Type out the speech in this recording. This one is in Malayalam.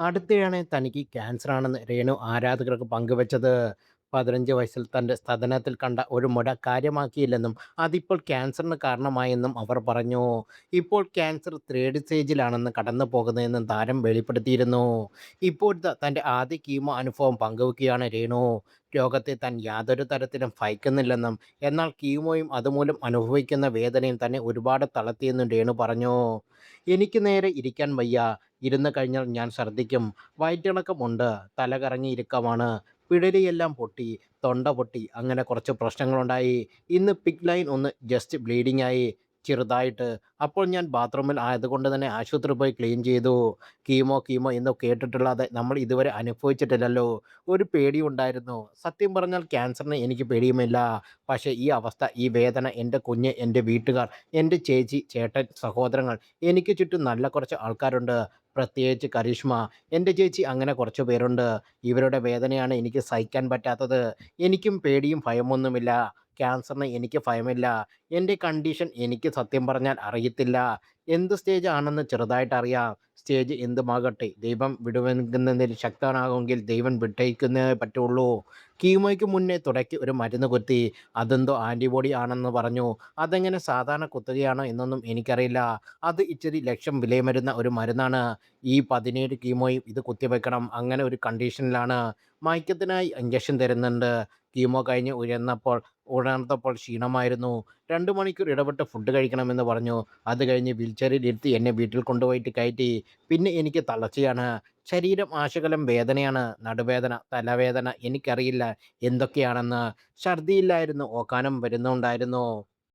അടുത്തിടെയാണ് തനിക്ക് ക്യാൻസറാണെന്ന് രേണു ആരാധകർക്ക് പങ്കുവച്ചത്. 15 വയസ്സിൽ തൻ്റെ സ്തനത്തിൽ കണ്ട ഒരു മുഴ കാര്യമാക്കിയില്ലെന്നും അതിപ്പോൾ ക്യാൻസറിന് കാരണമായെന്നും അവർ പറഞ്ഞു. ഇപ്പോൾ ക്യാൻസർ 3rd സ്റ്റേജിലാണെന്ന് കടന്നു പോകുന്നതെന്നും താരം വെളിപ്പെടുത്തിയിരുന്നു. ഇപ്പോഴത്തെ തൻ്റെ ആദ്യ കീമോ അനുഭവം പങ്കുവയ്ക്കുകയാണ് രേണു. രോഗത്തെ താൻ യാതൊരു തരത്തിലും ഭയക്കുന്നില്ലെന്നും എന്നാൽ കീമോയും അതുമൂലം അനുഭവിക്കുന്ന വേദനയും തന്നെ ഒരുപാട് തളർത്തിയെന്നും രേണു പറഞ്ഞു. എനിക്ക് നേരെ ഇരിക്കാൻ വയ്യ. ഇരുന്ന് കഴിഞ്ഞാൽ ഞാൻ ഛർദ്ദിക്കും. വയറ്റിളക്കമുണ്ട്. തല കറങ്ങിയിരിക്കമാണ്. പിടലിയെല്ലാം പൊട്ടി. തൊണ്ട പൊട്ടി. അങ്ങനെ കുറച്ച് പ്രശ്നങ്ങളുണ്ടായി. ഇന്ന് പിഗ് ലൈൻ ഒന്ന് ജസ്റ്റ് ബ്ലീഡിങ്ങായി ചെറുതായിട്ട്. അപ്പോൾ ഞാൻ ബാത്റൂമിൽ ആയതുകൊണ്ട് തന്നെ ആശുപത്രിയിൽ പോയി ക്ലീൻ ചെയ്തു. കീമോ എന്ന് കേട്ടിട്ടല്ലാതെ നമ്മൾ ഇതുവരെ അനുഭവിച്ചിട്ടില്ലല്ലോ. ഒരു പേടിയുണ്ടായിരുന്നു. സത്യം പറഞ്ഞാൽ ക്യാൻസറിന് എനിക്ക് പേടിയുമില്ല. പക്ഷേ ഈ അവസ്ഥ, ഈ വേദന എൻ്റെ കുഞ്ഞ്, എൻ്റെ വീട്ടുകാർ, എൻ്റെ ചേച്ചി, ചേട്ടൻ, സഹോദരങ്ങൾ, എനിക്ക് ചുറ്റും നല്ല കുറച്ച് ആൾക്കാരുണ്ട്. പ്രത്യേകിച്ച് കരീഷ്മ, എൻ്റെ ചേച്ചി, അങ്ങനെ കുറച്ച് പേരുണ്ട്. ഇവരുടെ വേദനയാണ് എനിക്ക് സഹിക്കാൻ പറ്റാത്തത്. എനിക്കും പേടിയും ഭയമൊന്നുമില്ല. ക്യാൻസറിന് എനിക്ക് ഭയമില്ല. എൻ്റെ കണ്ടീഷൻ എനിക്ക് സത്യം പറഞ്ഞാൽ അറിയത്തില്ല. എന്ത് സ്റ്റേജ് ആണെന്ന് ചെറുതായിട്ട് അറിയാം. സ്റ്റേജ് എന്തുമാകട്ടെ, ദൈവം വിടുവിക്കുന്നതിൽ ശക്തനാകുമെങ്കിൽ ദൈവം വിട്ടയക്കുന്നേ പറ്റുള്ളൂ. കീമോയ്ക്ക് മുന്നേ തുടയ്ക്ക് ഒരു മരുന്ന് കുത്തി. അതെന്തോ ആൻറ്റിബോഡി ആണെന്ന് പറഞ്ഞു. അതെങ്ങനെ സാധാരണ കുത്തുകയാണോ എന്നൊന്നും എനിക്കറിയില്ല. അത് ഇച്ചിരി ലക്ഷം വിലയും വരുന്ന ഒരു മരുന്നാണ്. ഈ 17 കീമോയും ഇത് കുത്തിവെക്കണം. അങ്ങനെ ഒരു കണ്ടീഷനിലാണ്. മയക്കത്തിനായി ഇഞ്ചക്ഷൻ തരുന്നുണ്ട്. കീമോ കഴിഞ്ഞ് ഉണർന്നപ്പോൾ ക്ഷീണമായിരുന്നു. 2 മണിക്കൂർ ഇടവിട്ട് ഫുഡ് കഴിക്കണമെന്ന് പറഞ്ഞു. അത് കഴിഞ്ഞ് വീൽചെയറിൽ ഇരുത്തി എന്നെ വീട്ടിൽ കൊണ്ടുപോയിട്ട് കയറ്റി. പിന്നെ എനിക്ക് തളർച്ചയാണ്. ശരീരം ആശകലം വേദനയാണ്. നടുവേദന, തലവേദന, എനിക്കറിയില്ല എന്തൊക്കെയാണെന്ന്. ഛർദിയില്ലായിരുന്നു, ഓക്കാനം വരുന്നുണ്ടായിരുന്നു.